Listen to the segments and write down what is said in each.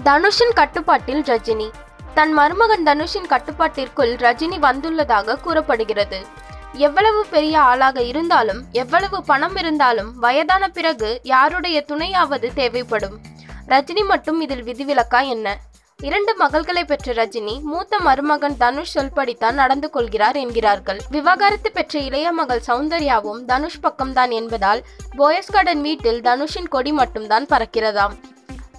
தனுஷின் கட்டுப்பாட்டில் ரஜினி. தன் மருமகன் தனுஷின் கட்டுப்பாட்டிற்குள் ரஜினி வந்துள்ளதாக கூறப்படுகிறது. எவ்வளவு பெரிய ஆளாக இருந்தாலும், எவ்வளவு பணம் இருந்தாலும் வயதான பிறகு யாருடைய துணையாவது தேவைப்படும். ரஜினி மட்டும் இதில் விதிவிலக்கா என்ன? 2 மகள்களை பெற்ற ரஜினி மூத்த மருமகன் தனுஷ் சொல்படித்தான் நடந்து கொள்கிறார் என்கிறார்கள். விவாகரத்து பெற்ற இளைய மகள் சௌந்தர்யாவும் தனுஷ் பக்கம்தான் என்பதால் போயஸ் கார்டன் வீட்டில் தனுஷின் கொடி மட்டும்தான் பறக்கிறதாம்.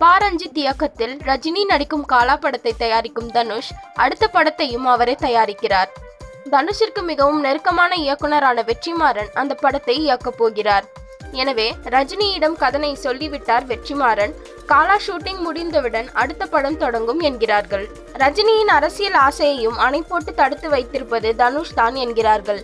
பாரஞ்சித் இயக்கத்தில் ரஜினி நடிக்கும் காலா படத்தை தயாரிக்கும் தனுஷ் அடுத்த படத்தையும் அவரே தயாரிக்கிறார். தனுஷிற்கு மிகவும் நெருக்கமான இயக்குனரான வெற்றிமாறன் அந்த படத்தை இயக்கப் போகிறார். எனவே ரஜினியிடம் கதனை சொல்லிவிட்டார் வெற்றிமாறன். காலா ஷூட்டிங் முடிந்தவுடன் அடுத்த படம் தொடங்கும் என்கிறார்கள். ரஜினியின் அரசியல் ஆசையையும் அணை போட்டு தடுத்து வைத்திருப்பது தனுஷ் தான் என்கிறார்கள்.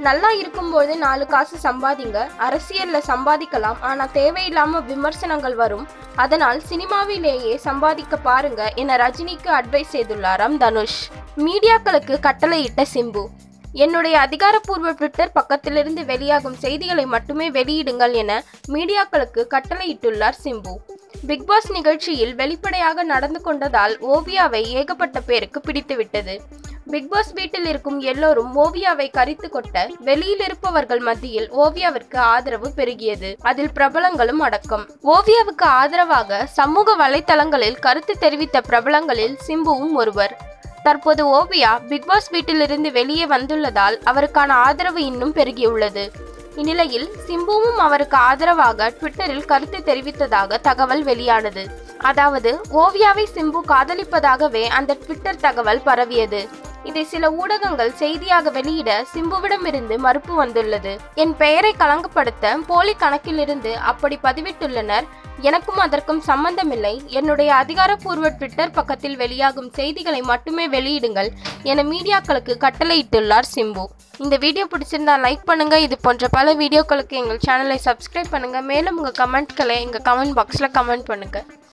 நல்லா இருக்கும்போது 4 காசு சம்பாதிங்க, அரசியல்ல சம்பாதிக்கலாம், ஆனா தேவையில்லாம விமர்சனங்கள் வரும், அதனால் சினிமாவிலேயே சம்பாதிக்க பாருங்க என ரஜினிக்கு அட்வைஸ் செய்துள்ளாராம் தனுஷ். மீடியாக்களுக்கு கட்டளையிட்ட சிம்பு. என்னுடைய அதிகாரப்பூர்வ ட்விட்டர் பக்கத்திலிருந்து வெளியாகும் செய்திகளை மட்டுமே வெளியிடுங்கள் என மீடியாக்களுக்கு கட்டளையிட்டுள்ளார் சிம்பு. பிக்பாஸ் நிகழ்ச்சியில் வெளிப்படையாக நடந்து கொண்டதால் ஓவியாவை ஏகப்பட்ட பேருக்கு பிடித்துவிட்டது. பிக்பாஸ் வீட்டில் இருக்கும் எல்லோரும் ஓவியாவை கரித்து கொட்ட வெளியில் இருப்பவர்கள் மத்தியில் ஓவியாவிற்கு ஆதரவு பெருகியது. அதில் பிரபலங்களும் அடக்கம். ஓவியாவுக்கு ஆதரவாக சமூக வலைத்தளங்களில் கருத்து தெரிவித்த பிரபலங்களில் சிம்புவும் ஒருவர். தற்போது ஓவியா பிக்பாஸ் வீட்டிலிருந்து வெளியே வந்துள்ளதால் அவருக்கான ஆதரவு இன்னும் பெருகியுள்ளது. இந்நிலையில் சிம்புவும் அவருக்கு ஆதரவாக ட்விட்டரில் கருத்து தெரிவித்ததாக தகவல் வெளியானது. அதாவது ஓவியாவை சிம்பு காதலிப்பதாகவே அந்த ட்விட்டர் தகவல் பரவியது. இதை சில ஊடகங்கள் செய்தியாக வெளியிட சிம்புவிடமிருந்து மறுப்பு வந்துள்ளது. என் பெயரை களங்கப்படுத்த போலி கணக்கிலிருந்து அப்படி பதிவிட்டுள்ளனர். எனக்கும் அதற்கும் சம்பந்தமில்லை. என்னுடைய அதிகாரப்பூர்வ ட்விட்டர் பக்கத்தில் வெளியாகும் செய்திகளை மட்டுமே வெளியிடுங்கள் என மீடியாக்களுக்கு கட்டளையிட்டுள்ளார் சிம்பு. இந்த வீடியோ பிடிச்சிருந்தா லைக் பண்ணுங்க. இது போன்ற பல வீடியோக்களுக்கு எங்கள் சேனலை சப்ஸ்கிரைப் பண்ணுங்க. மேலும் உங்கள் கமெண்ட்களை எங்கள் கமெண்ட் பாக்ஸில் கமெண்ட் பண்ணுங்க.